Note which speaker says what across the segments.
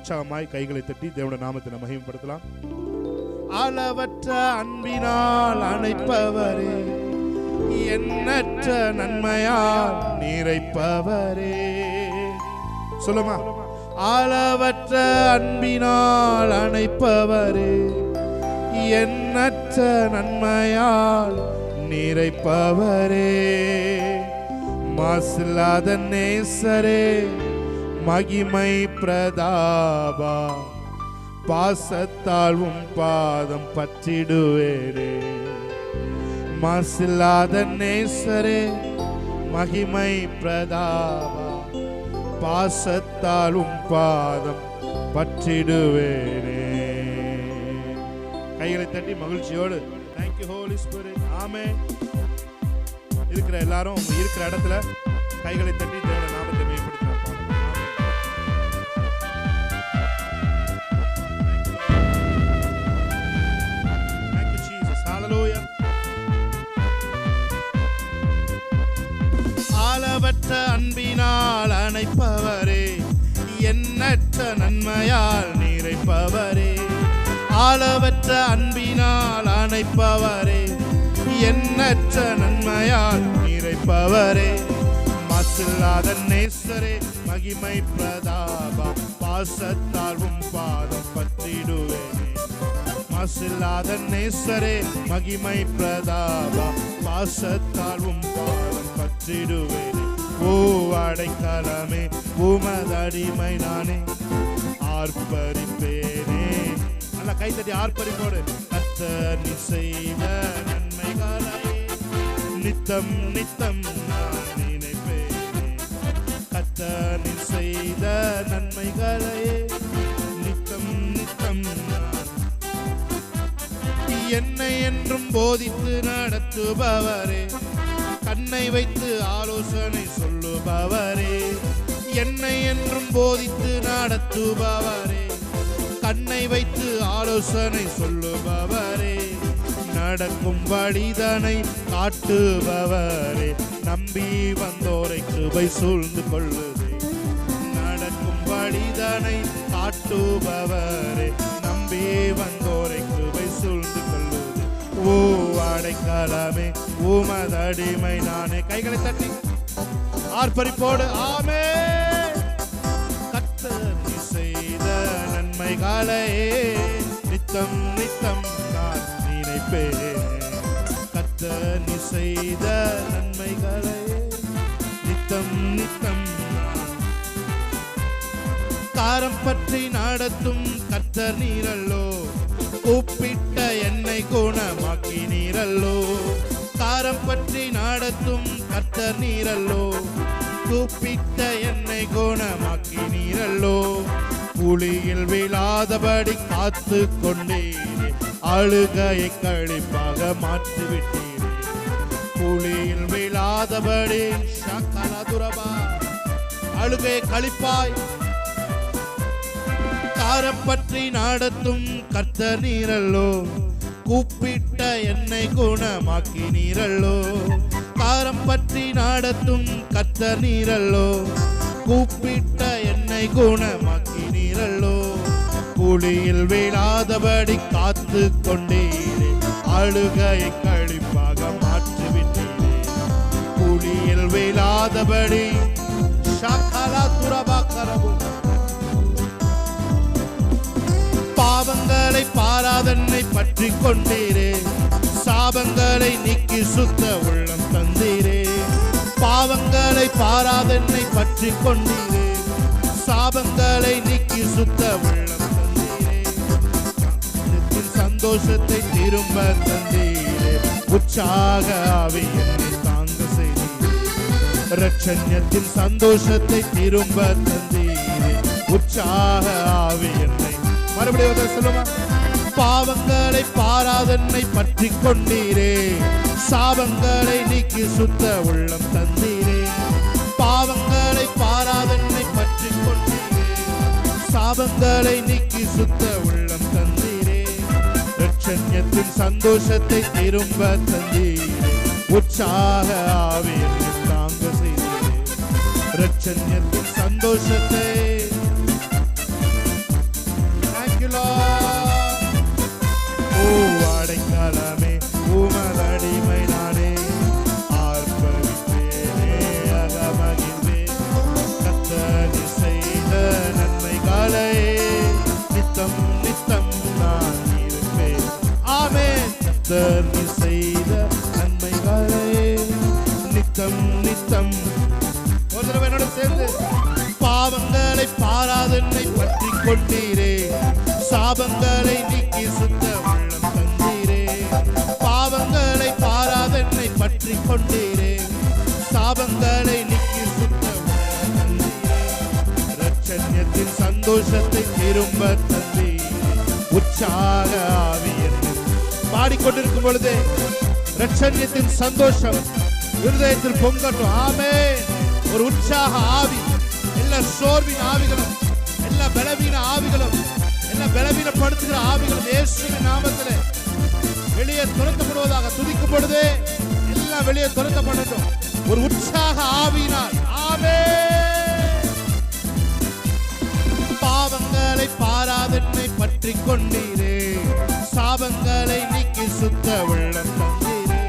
Speaker 1: உற்சாகமாய் கைகளை தட்டி தேவனுடைய நாமத்தை மகிமைப்படுத்தலாம். அளவற்ற அன்பினால் அணைப்பவரே, எண்ணற்ற நன்மையால் நிறைப்பவரே. சொல்லுமா, அளவற்ற அன்பினால் அணைப்பவரே, எண்ணற்ற நன்மையால் நிறைப்பவரே. மாசில்லாத நேசரே, மகிமை பிரதாபா, பாசத்தால் உம் பாதம் பற்றிடுவேரே. மாசில்லாத நேசரே, மகிமை பிரதாபா, பாசத்தால் உம் பாதம் பற்றிடுவேரே. கைகளை தட்டி மகிழ்ச்சியோடு Thank you Holy Spirit. ஆமென். இருக்கிற எல்லாரும் இருக்கிற இடத்துல கைகளை தட்டி தேவனுடைய நாமத்தை மேம்படுத்துறாங்க. Thank you Jesus. Hallelujah. அளவற்ற அன்பினால் அணைப்பவரே, எண்ணற்ற நன்மையால் நிறைப்பவரே. அளவற்ற அன்பினால் அணைப்பவரே, எண்ணற்ற நன்மையால் நிறைப்பவரே. மாசில்லாத நேசரே, மகிமை பிரதாபா, பாசத்தால் உம் பாதம் பற்றிடுவேனே. மாசில்லாத நேசரே, மகிமை பிரதாபா, பாசத்தால் உம் பாதம் பற்றிடுவேனே. ஓ அடைக்கலமே, உமதடிமை நானே, ஆர்ப்பரிப்பேனே. நல்லா கைத்தட்டி ஆர்ப்பரிப்போடு. கர்த்தர் நீ செய்த நன்மைகளை நித்தம் நித்தம் நான் நினைப்பேனே. கர்த்தர் நீ செய்த நன்மைகளை நித்தம் நித்தம் நான். என்னை என்றும் போதித்து நடத்துபவரே, கண்ணை வைத்து ஆலோசனை சொல்லுபவரே. என்னை என்றும் போதித்து நடத்துபவரே, கண்ணை வைத்து ஆலோசனை சொல்லுபவரே. நடக்கும் வழிதனை காட்டுபவரே, நம்பி வந்தோரை கிருபை சூழ்ந்து கொள்ளுதே. நடக்கும் வழிதனை காட்டுபவரே, நம்பி வந்தோரை கிருபை சூழ்ந்து கொள்ளுதே. ஓ அடைக்கலமே, உமதடிமை நானே. கைகளை தட்டி ஆர்ப்பரிப்போடு ஆமென். கர்த்தர் நீ செய்த நன்மைகளை நித்தம் நித்தம் நான் நினைப்பேனே. கர்த்தர் நீ செய்த நன்மைகளை நித்தம் நித்தம் நான். காரம் பற்றி நடத்தும் கர்த்தர் நீரல்லோ, கூப்பிட்ட என்னை குணமாக்கி நீரல்லோ. காரம் பற்றி நடத்தும் கர்த்தர் நீரல்லோ, கூப்பிட்ட என்னை குணமாக்கி நீரல்லோ. புலியில் விழாதபடி காத்து கொண்டீரே, அழுகையை கழிப்பாக மாற்றிவிட்டீரே. புலியில் விழாதபடி ஷக்கலதுரபா, அழுகையை கழிப்பாய். காரம் பற்றி நடத்தும் கர்த்தர் நீரல்லோ, கூப்பிட்ட என்னை குணமாக்கி நீரல்லோ. காரம் பற்றி நடத்தும் கர்த்தர் நீரல்லோ, கூப்பிட்ட என்னை குணமாக்கி நீரல்லோ. புலியில் விழாதபடி காத்து கொண்டீரே, அழுகையை கழிப்பாக மாற்றிவிட்டீரே. புலியில் விழாதபடி ஷக்கலதுரபா கரபு. பாவங்களை பாராதன்னை பற்றி கொண்டீரே, சாபங்களை நீக்கி சுத்த உள்ளம் தந்தீரே. பாவங்களை பாராதன்னை பற்றி கொண்டீரே, சாபங்களை நீக்கி சுத்த உள்ளம் தந்தீரே. சந்தோஷத்தை திரும்ப தந்தீரே, உற்சாக ஆவி என்னை தாங்க செய்தீரே. இரட்சண்யத்தின் சந்தோஷத்தை திரும்ப தந்தீரே, உற்சாக ஆவி என்னை. மறுபடியும் சொல்லுமா, பாவங்களை பாராதன்னை பற்றி கொண்டீரே, சாபங்களை நீக்கி சுத்த உள்ளம் தந்தீரே. பாவங்களை பாராதன்னை பற்றி கொண்டீரே, சாபங்களை நீக்கி சுத்த உள்ளம் தந்தீரே. இரட்சண்யத்தின் சந்தோஷத்தை திரும்ப தந்தீரே, உற்சாக ஆவி என்னை தாங்க செய்தீரே. இரட்சண்யத்தின் சந்தோஷத்தை நித்தம் நித்தம். ஒரு தடவை என்னோட சேர்ந்து, பாவங்களை பாராதென்னை பற்றி கொண்டீரே, சாபங்களை நீக்கி சுத்த உள்ளம் தந்தீரே. பாவங்களை பாராதென்னை பற்றி கொண்டீரே, சாபங்களை நீக்கி சுத்த உள்ளம் தந்தீரே. இரட்சண்யத்தின் சந்தோஷத்தை திரும்ப தந்தீரே, உற்சாக ஆவி என்று பாடிக்கொண்டிருக்கும் பொழுதே இரட்சண்யத்தின் சந்தோஷம் இருதயத்தில் பொங்கட்டும். ஆமென். ஒரு உற்சாக ஆவி, எல்லா சோர்வின் ஆவிகளும், எல்லா பலவீன ஆவிகளும், எல்லா பலவீனப்படுத்துகிற ஆவிகளும் இயேசுவின் நாமத்திலே வெளியே துரத்தப்படுவதாக. துதிக்கும் பொழுதே எல்லாம் வெளியே துரத்தப்படட்டும் ஒரு உற்சாக ஆவியினால். ஆமென். பாவங்களை பாராதென்னை பற்றி கொண்டீரே, சாபங்களை நீக்கி சுத்த உள்ளம் தந்தீரே.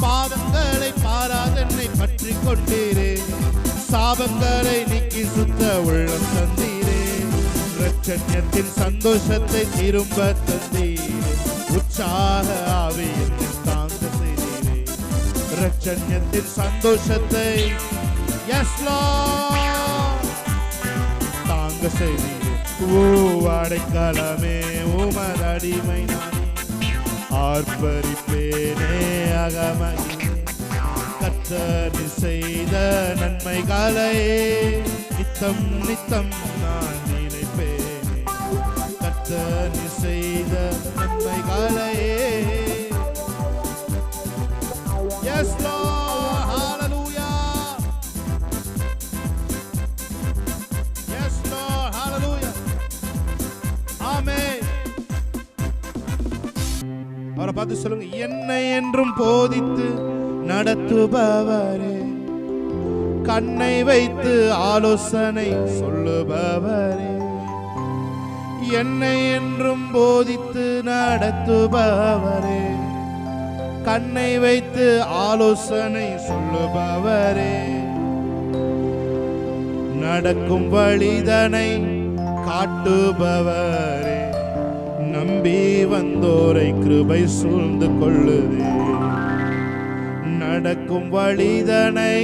Speaker 1: பாவங்களை பாராதென்னை பற்றி கொண்டீரே, சாபங்களை நீக்கி சுத்த உள்ளம் தந்தீரே. இரட்சண்யத்தின் சந்தோஷத்தை திரும்ப தந்தீரே, உற்சாக ஆவியில் தாங்க செய்தீரே. இரட்சண்யத்தின் சந்தோஷத்தை எஸ் லார்ட் தாங்க செய்தீரே. அடைக்கலமே உமது அடிமை நானே, ஆர்ப்பரிப்பேனே அகமகிழே. கர்த்தர் செய்த நன்மைகளை நித்தம் நித்தம் நான் நினைப்பேனே. கர்த்தர் செய்த நன்மைகளை. Yes Lord, hallelujah. Yes Lord, hallelujah. Amen. அவரை பார்த்து சொல்லுங்க, என்னை என்றும் போதித்து நடத்துபவரே, கண்ணை வைத்து ஆலோசனை சொல்லுபவரே. என்னை என்றும் போதித்து நடத்துபவரே, கண்ணை வைத்து ஆலோசனை சொல்லுபவரே. நடக்கும் வழிதனை காட்டுபவரே, நம்பி வந்தோரை கிருபை சூழ்ந்து கொள்ளுதே. நடக்கும் வழிதனை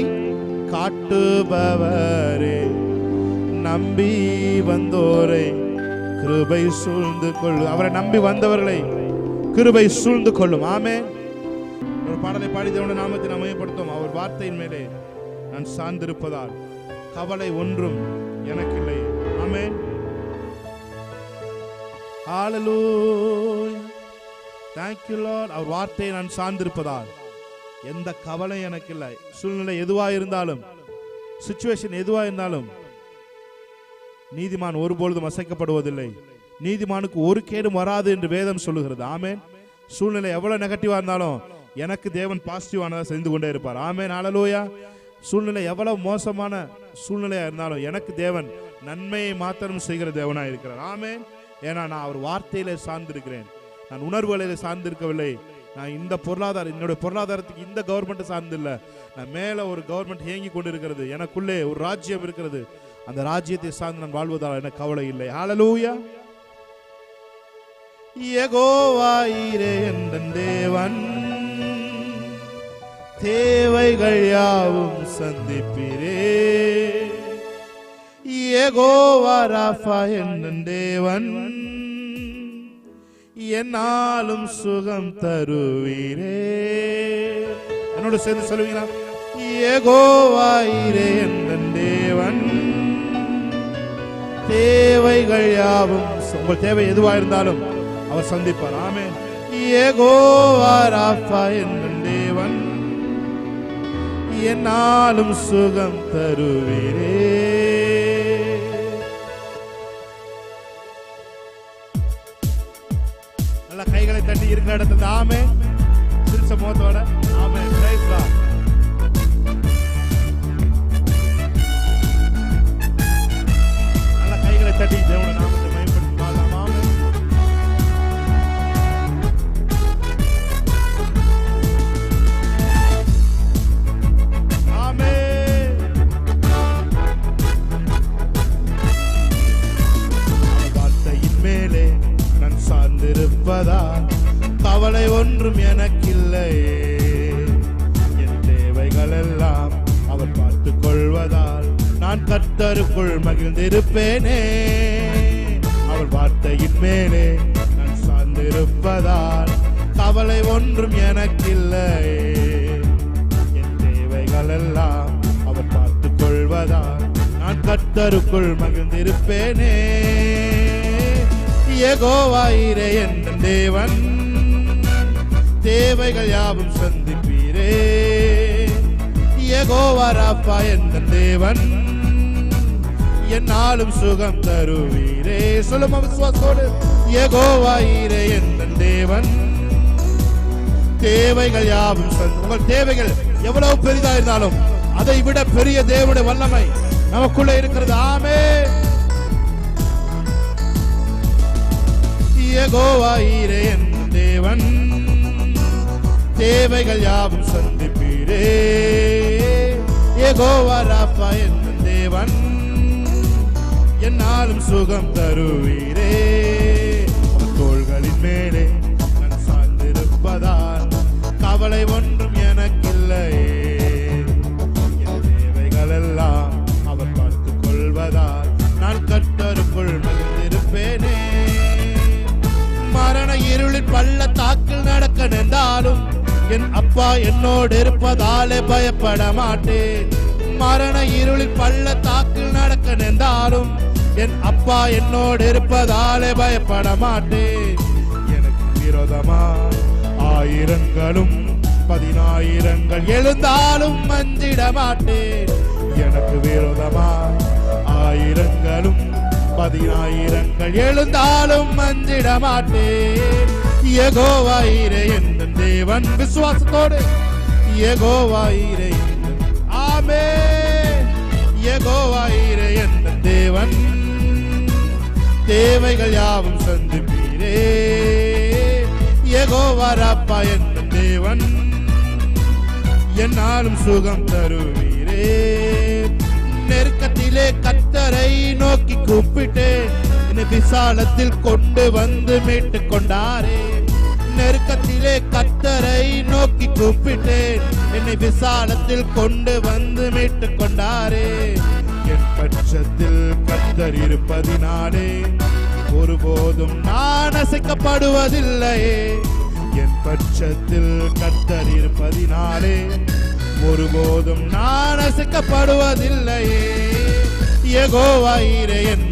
Speaker 1: காட்டுபவரே, நம்பி வந்தோரை கிருபை சூழ்ந்து கொள்ளு. அவரை நம்பி வந்தவர்களை கிருபை சூழ்ந்து கொள்ளும். ஆமென். ஒரு பாடலை பாடி தேவனுடைய நாமத்தை அமையப்படுத்தும். அவர் வார்த்தையின் மேலே நான் சார்ந்திருப்பதால் கவலை ஒன்றும் எனக்கு இல்லை. ஆமென். ஹalleluya. Thank you Lord. அவர் வார்த்தையை நான் சார்ந்திருப்பதால் எந்த கவலை எனக்கு இல்லை. சூழ்நிலை எதுவா இருந்தாலும், சிச்சுவேஷன் எதுவா இருந்தாலும், நீதிமான் ஒருபொழுதும் அசைக்கப்படுவதில்லை. நீதிமானுக்கு ஒரு கேடும் வராது என்று வேதம் சொல்லுகிறது. ஆமென். சூழ்நிலை எவ்வளவு நெகட்டிவா இருந்தாலும் எனக்கு தேவன் பாசிட்டிவானதை செய்து கொண்டே இருப்பார். ஆமென். ஹalleluya. சூழ்நிலை எவ்வளவு மோசமான சூழ்நிலையா இருந்தாலும் எனக்கு தேவன் நன்மையை மாத்திரம் செய்கிற தேவனாய் இருக்கிறார். ஆமென். ஏன்னா நான் அவர் வார்த்தையிலே சார்ந்திருக்கிறேன். நான் உணர்வுகளிலே சார்ந்திருக்கவில்லை. நான் இந்த பொருளாதாரம், என்னுடைய பொருளாதாரத்துக்கு இந்த கவர்மெண்ட் சார்ந்து இல்லை. நான் மேல ஒரு கவர்மெண்ட் இயங்கி கொண்டு இருக்கிறது, எனக்குள்ளே ஒரு ராஜ்யம் இருக்கிறது. அந்த ராஜ்யத்தை சார்ந்து நான் வாழ்வதால் எனக்கு கவலை இல்லை. ஹalleluya. யெகோவா ஈரே என் தேவன், தேவைகள் யாவும் சந்திப்பீரே. யெகோவா ராஃபா என் தேவன், என்னாலும் சுகம் தருவீரே. என்னோட சேர்ந்து சொல்லுவீங்களா? யெகோவா ஈரே என் தேவன், தேவைகள் யாவும், உங்கள் தேவை எதுவா இருந்தாலும் அவர் சந்திப்பார். ஆமென். யெகோவா ராஃபா என் தேவன், என்னாலும் சுகம் தருவீரே. நல்ல கைகளை தட்டி இருக்கிற இடத்துல ஆமென். சிரிச்ச முகத்தோட ஆமென். Price God. நல்ல கைகளை தட்டி தேவனுடைய நாமத்தை மகிமைப்படுத்துவோம். ஆமென். ஆமென். வார்த்தையின் மேலே நான் சார்ந்திருப்பதால் கவலை ஒன்றும் எனக்கில்லையே. என் நான் கர்த்தருக்குள் மகிழ்ந்திருப்பேனே. அவர் வார்த்தையின் மேலே நான் சார்ந்திருப்பதால் கவலை ஒன்றும் எனக்கில்லையே. என் தேவைகள் எல்லாம் அவர் பார்த்துக் கொள்வதால் நான் கர்த்தருக்குள் மகிழ்ந்திருப்பேனே. யெகோவா ஈரே என் தேவன், தேவைகள் யாவும் சந்திப்பீரே. யெகோவா ராப்பா என் தேவன், என்னாலும் சுகம் தருவீரே. சொல்லுமா விசுவாசத்தோடு, யெகோவா ஈரே என் தேவன், தேவைகள் யாவும் உங்கள் தேவைகள் எவ்வளவு பெரிதா இருந்தாலும் அதை விட பெரிய தேவனுடைய வல்லமை நமக்குள்ள இருக்கிறது. ஆமென். யெகோவா ஈரே என் தேவன், தேவைகள் யாவும் சந்திப்பீரே. யெகோவா ராப்பா என் தேவன், என்னாலும் சுகம் தருவீரே. தோள்களின் மேலே நான் சார்ந்திருப்பதால் கவலை ஒன்றும் எனக்கில்லையே. என் தேவைகள் எல்லாம் அவர் பார்த்துக் கொள்வதால் நான் கர்த்தருக்குள் மகிழ்ந்திருப்பேனே. மரண இருளில் பள்ளத்தாக்கில் நடக்க நின்றாலும் என் அப்பா என்னோடு இருப்பதாலே பயப்பட மாட்டேன். மரண இருளில் பள்ளத்தாக்கில் நடக்க நின்றாலும் என் அப்பா என்னோடு இருப்பதாலே பயப்பட மாட்டேன். எனக்கு விரோதமா ஆயிரங்களும் 10,000 எழுந்தாலும் மஞ்சிட மாட்டேன். எனக்கு விரோதமா ஆயிரங்களும் 10,000 எழுந்தாலும் மஞ்சிட மாட்டேன். யெகோவா ஈரே என் தேவன், விசுவாசத்தோடு யெகோவா ஈரே. ஆமென். யெகோவா ஈரே என் தேவன், தேவைகள் யாவும் சந்திப்பீரே. யெகோவா ராப்பா என் தேவன், என்னாலும் சுகம் தருவீரே. நெருக்கத்திலே கர்த்தரை நோக்கி கூப்பிட்டேன், என்னை விசாலத்தில் கொண்டு வந்து மீட்டுக் கொண்டாரே. நெருக்கத்திலே கர்த்தரை நோக்கி கூப்பிட்டேன், என்னை விசாலத்தில் கொண்டு வந்து மீட்டுக் கொண்டாரே. என் பட்சத்தில் கர்த்தர் இருப்பதினாலே ஒருபோதும் நான் அசைக்கப்படுவதில்லையே. என் பட்சத்தில் கர்த்தர் இருப்பதினாலே ஒருபோதும் நான் அசைக்கப்படுவதில்லையே. யெகோவா ஈரே என்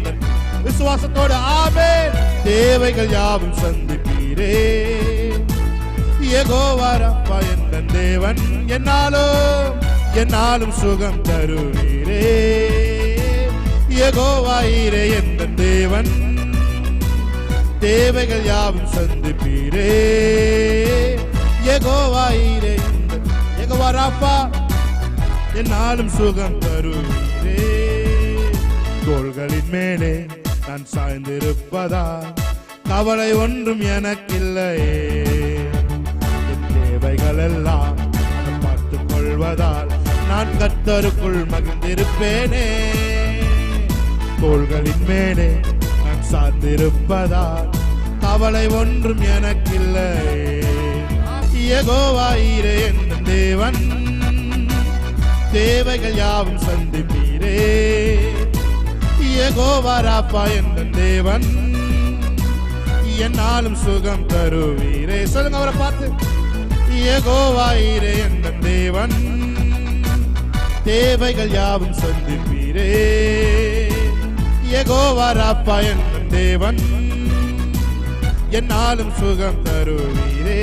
Speaker 1: விசுவாசத்தோடு ஆமென். தேவைகள் யாவும் சந்திப்பீரே. யெகோவா ராப்பா என் தேவன், என்னாலும் சுகம் தருவீரே. யெகோவா ஈரே என் தேவன், தேவைகள் யாவும் சந்திப்பீரே. யெகோவா ஈரே, யெகோவா ராப்பா, என்னாலும் சுகம் தருவீரே. தோள்களின் மேலே நான் சாய்ந்திருப்பதா கவலை ஒன்றும் எனக்கில்லையே. என் தேவைகள் எல்லாம் பார்த்துக் கொள்வதால் நான் கர்த்தருக்குள் மகிழ்ந்திருப்பேனே. தோள்களின் மேலே நான் சார்ந்திருப்பதால் கவலை ஒன்றும் எனக்கில்லையே. யெகோவா ஈரே என் தேவன், தேவைகள் யாவும் சந்திப்பீரே. யெகோவா ராப்பா என் தேவன், என்னாலும் சுகம் தருவீரே. சொல்லுங்க அவரை பார்த்து, யெகோவா ஈரே என் தேவன், தேவைகள் யாவும் சந்திப்பீரே. யெகோவா ராப்பா என் தேவன், என்னாலும் சுகம் தருவீரே.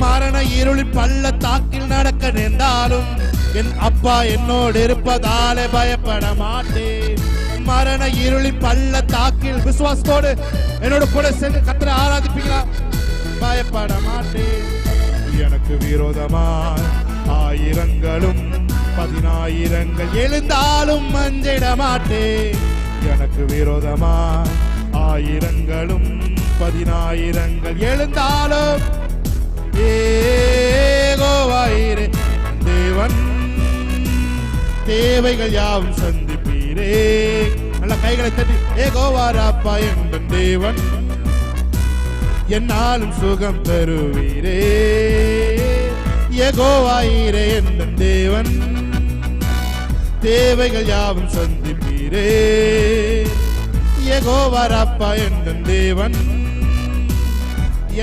Speaker 1: மரண இருளில் பள்ளத்தாக்கில் நடக்க நின்றாலும் என் அப்பா என்னோடு இருப்பதாலே பயப்பட மாட்டேன். மரண இருளில் பள்ளத்தாக்கில் விசுவாசத்தோடு என்னோட கூட சேர்ந்து கர்த்தரை ஆராதிப்பீங்களா? பயப்பட மாட்டேன். எனக்கு விரோதமாய் ஆயிரங்களும் 10,000 எழுந்தாலும் மஞ்சிட மாட்டேன். எனக்கு விரோதமாய் ஆயிரங்களும் 10,000 எழுந்தாலும் யெகோவா ஈரே தேவன், தேவைகள் யாவும் சந்திப்பீரே. நல்ல கைகளை தட்டி, யெகோவா ராப்பா என் தேவன், என்னாலும் சுகம் தருவீரே. யெகோவா ஈரே என் தேவன், தேவை தேவைகள் யாவும் சந்திப்பீரே. யெகோவா ராப்பா என்ற தேவன்,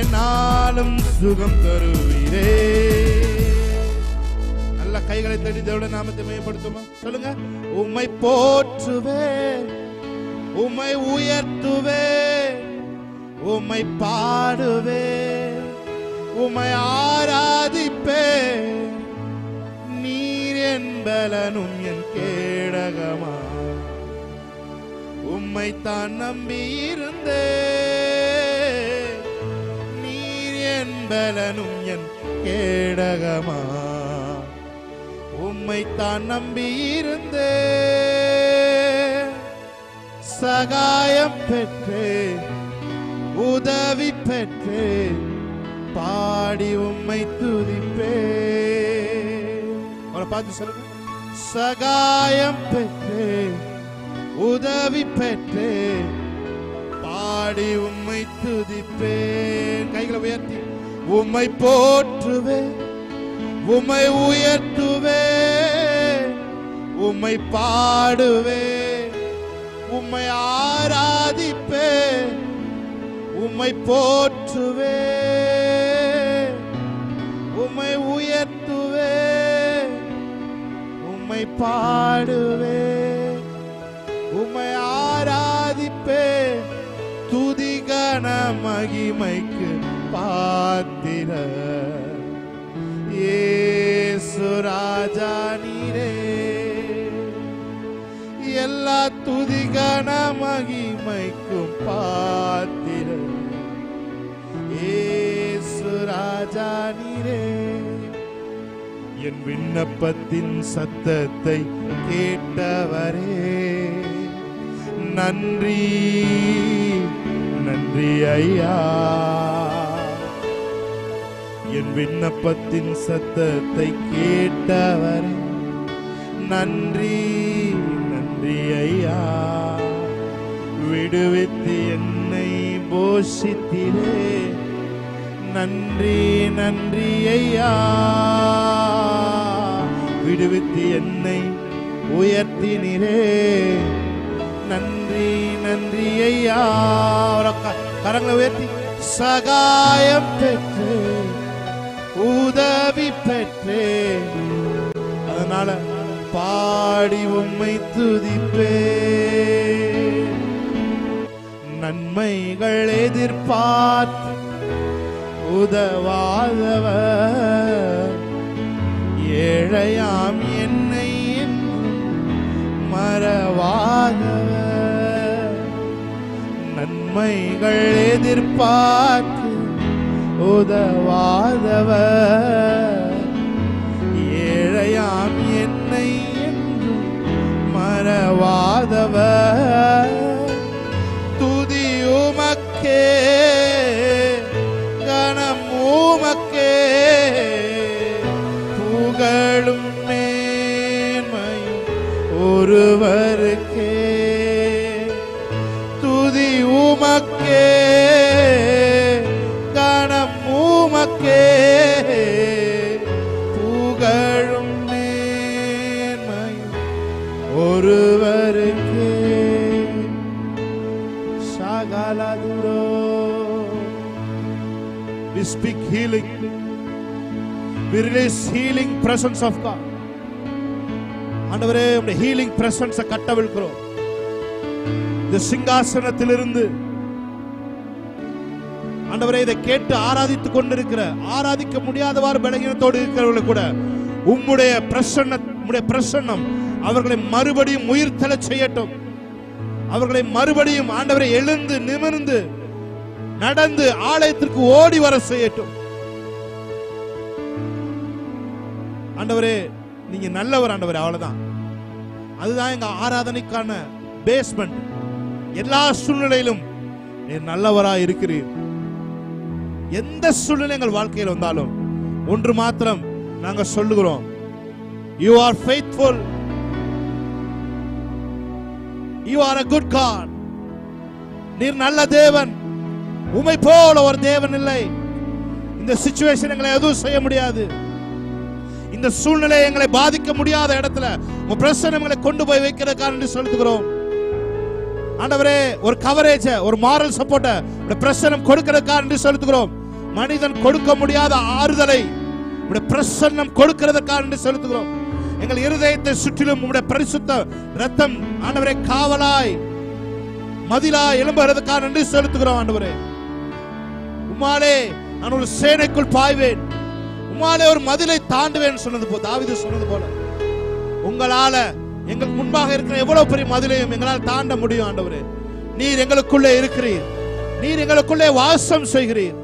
Speaker 1: என்னாலும் சுகம் தருவீரே. நல்ல கைகளை தட்டி தேவனுடைய நாமத்தை மேம்படுத்துமா சொல்லுங்க. உம்மை போற்றுவே, உம்மை உயர்த்துவே, உம்மை பாடுவே, உம்மை ஆராதிப்பே. நீர் என் பலனும் என் கேடகமா, உம்மை தான் நம்பியிருந்தே. நீர் என் பலனும் என் கேடகமா, உம்மை தான் நம்பியிருந்தே. சகாயம் பெற்றே, உதவி பெற்றே, பாடி உம்மை துதிப்பே. அவரை பார்த்து சொல்லுங்க. சகாயம் பெற்றே, உதவி பெற்றே, பாடி உம்மை துதிப்பேன். கைகளை உயர்த்தி உம்மை போற்றுவே, உம்மை உயர்த்துவே, உம்மை பாடுவே, உம்மை ஆராதிப்பே. உம்மை போற்றுவே, உம்மை உயர்த்துவே, உம்மை பாடுவே, உம்மை ஆராதிப்பே. துதிகன மகிமைக்கு பாத்திர இயேசு ராஜா நீரே. எல்லா துதிகன மகிமைக்கும் பாத்திர இயேசு ராஜா நீரே. என் விண்ணப்பத்தின் சத்தத்தை கேட்டவரே, நன்றி நன்றி ஐயா. என் விண்ணப்பத்தின் சத்தத்தை கேட்டவரே, நன்றி நன்றி ஐயா. விடுவித்து என்னை போஷித்திரே, நன்றி நன்றி ஐயா. விடுவித்து என்னை உயர்த்தினீரே, நன்றி நன்றி ஐயா. கரங்களை உயர்த்தி சகாயம் பெற்று, உதவி பெற்றே, அதனால பாடி உம்மை துதிப்பே. நன்மைகள் எதிர்பார்த்து உதவாதவர், ஏழையாம் என்னை மறவாதவர். நன்மைகள் எதிர்பார்த்து உதவாதவர், ஏழையாம் என்னை மறவாதவர். துதி உமக்கே, கனம் உமக்கே, புகழும் மேன்மையும் ஒருவருக்கே. துதி உமக்கே, கனம் உமக்கே, புகழும் மேன்மையும் ஒருவருக்கே. ஷாகாலதுரோ. We speak healing. We release healing presence of God. ஆண்டவரே, உம்முடைய healing presence கட்டவிழ்க்கிறோம். இந்த சிங்காசனத்திலிருந்து ஆண்டவரே, இதை கேட்டு ஆராதித்துக் கொண்டிருக்கிற, ஆராதிக்க முடியாதவாறு பலகீனத்தோடு இருக்கிறவர்கள் கூட உம்முடைய பிரசன்னம் அவர்களை மறுபடியும் உயிர்த்தெழச் செய்யட்டும். அவர்களை மறுபடியும் ஆண்டவரை எழுந்து நிமிர்ந்து நடந்து ஆலயத்திற்கு ஓடி வர செய்யட்டும். ஆண்டவரே, நீங்க நல்லவர் ஆண்டவரே, அவ்வளவுதான். அதுதான் எங்க ஆராதனைக்கான பேஸ்மெண்ட். எல்லா சூழ்நிலையிலும் நீர் நல்லவராய் இருக்கிறீர். எந்த சூழ்நிலை எங்கள் வாழ்க்கையில் வந்தாலும் ஒன்று மாத்திரம் நாங்கள் சொல்லுகிறோம், you are faithful, you are a good God. நீர் நல்ல தேவன். உம்மை போல ஒரு தேவன் இல்லை. இந்த சிச்சுவேஷன் எங்களை எதுவும் செய்ய முடியாது. இந்த இந்த சூழ்நிலை எங்களை பாதிக்க முடியாத இடத்துல உங்க பிரசன்னம் எங்களை கொண்டு போய் வைக்கிறதுக்காக சொல்லுகிறோம் ஆண்டவரே. ஒரு கவரேஜ், ஒரு மாரல் சப்போர்ட் உங்க பிரசன்னம் கொடுக்கிறதுக்காக சொல்லுகிறோம். மனிதன் கொடுக்க முடியாத ஆறுதலை உங்க பிரசன்னம் கொடுக்கிறதுக்காக சொல்லுகிறோம். எங்கள் இருதயத்தை சுற்றிலும் உங்களுடைய பரிசுத்த ரத்தம் ஆண்டவரே காவலாய் மதிலாய் எழும்புகிறதுக்காக நன்றி செலுத்துகிறோம் ஆண்டவரே. உம்மாலே நான் ஒரு சேனைக்குள் பாய்வேன், உம்மாலே ஒரு மதிலை தாண்டுவேன் சொன்னது போல, தாவீது சொன்னது போல உங்களால எங்கள் முன்பாக இருக்கிற எவ்வளவு பெரிய மதிலையும் எங்களால் தாண்ட முடியும் ஆண்டவரே. நீர் எங்களுக்குள்ளே இருக்கிறீர், நீர் எங்களுக்குள்ளே வாசம் செய்கிறீர்.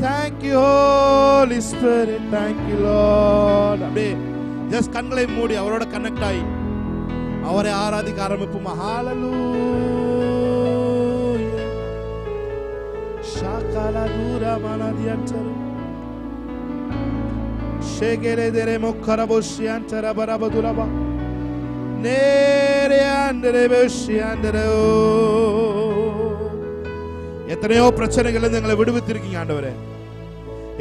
Speaker 1: Thank you Holy Spirit, thank you Lord. அப்படியே ஜஸ்ட் கண்களை மூடி அவரோட கனெக்ட் ஆகி அவரை ஆராதிக்க ஆரம்பிப்போம். ஹalleluya shakala dura manadiantara shegere dere mokaraboshiantara barabaduraba nere andere beshiandere. எத்தனையோ பிரச்சனைகள் எங்களை விடுவித்திருக்கீங்க ஆண்டவரே.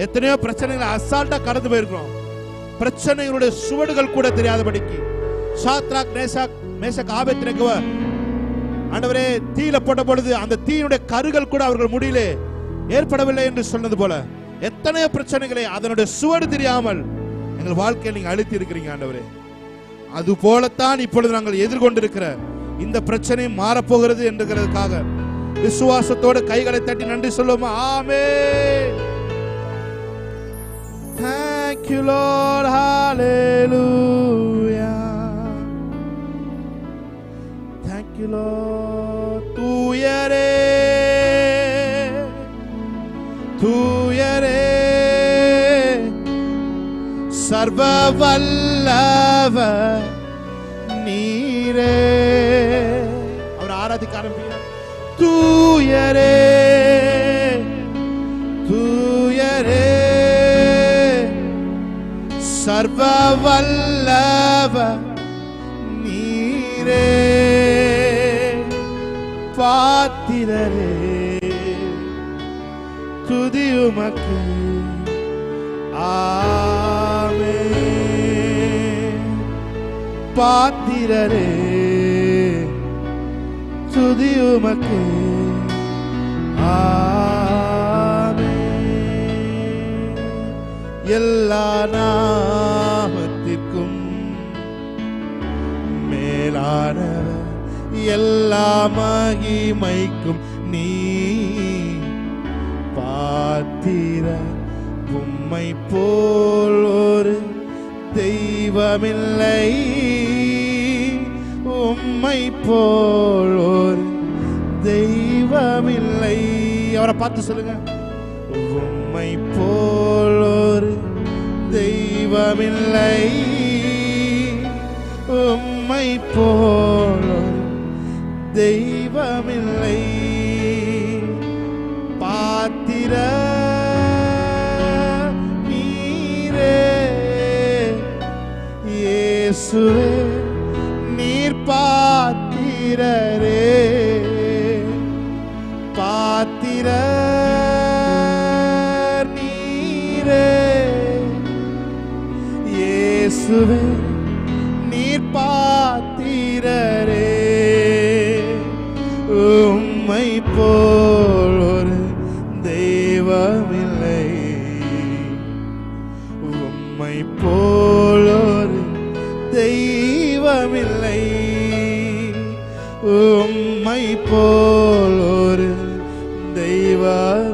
Speaker 1: எத்தனையோ பிரச்சனைகளை அசால்ட்டா கடந்து போயிருக்கிறோம். பிரச்சனைகளுடைய சுவடுகள் கூட தெரியாதபடிக்கு சாத்ராக் மேஷாக் ஆபேத்நேகோ ஆண்டவரே தீயில போட்ட பொழுது அந்த தீயினுடைய கருகள் கூட அவர்கள் முடியிலே ஏற்படவில்லை என்று சொன்னது போல எத்தனையோ பிரச்சனைகளை அதனுடைய சுவடு தெரியாமல் எங்கள் வாழ்க்கையை நீங்க அழித்து இருக்கிறீங்க ஆண்டவரே. அது போலத்தான் இப்பொழுது நாங்கள் எதிர்கொண்டிருக்கிற இந்த பிரச்சனை மாறப்போகிறது என்கிறதுக்காக விசுவாசத்தோடு கைகளை தட்டி நன்றி சொல்லுவோமா? ஆமென். Thank you Lord, hallelujah. Thank you Lord. தூயரே தூயரே சர்வ வல்லவர் நீரே. அவர் ஆராதிக்க ஆரம்பிக்கிறார். தூயரே தூயரே சர்வ வல்லவர் நீரே. பாத்திரரே துதி உமக்கு ஆமென். பாத்திரரே துதி உமக்கு ஆமென். எல்லா நாமத்திற்கும் மேலானவர், எல்லா மகிமைக்கும் நீ பாத்திர. உம்மை போல் ஒரு தெய்வமில்லை, உம்மை போல் ஒரு தெய்வமில்லை. அவரை பார்த்து சொல்லுங்க. உம்மை போல் ஒரு தெய்வமில்லை, உம்மை போல் ஒரு தெய்வமில்லை. பாத்திர நீரே இயேசுவே, நீர் பாத்திரரே. பாத்திர நீரே இயேசுவே, நீர் பாத்திரரே. உம்மை போல் ஒரு தெய்வமில்லை, உம்மை போல் ஒரு தெய்வமில்லை, உம்மை போல் ஒரு தெய்வம்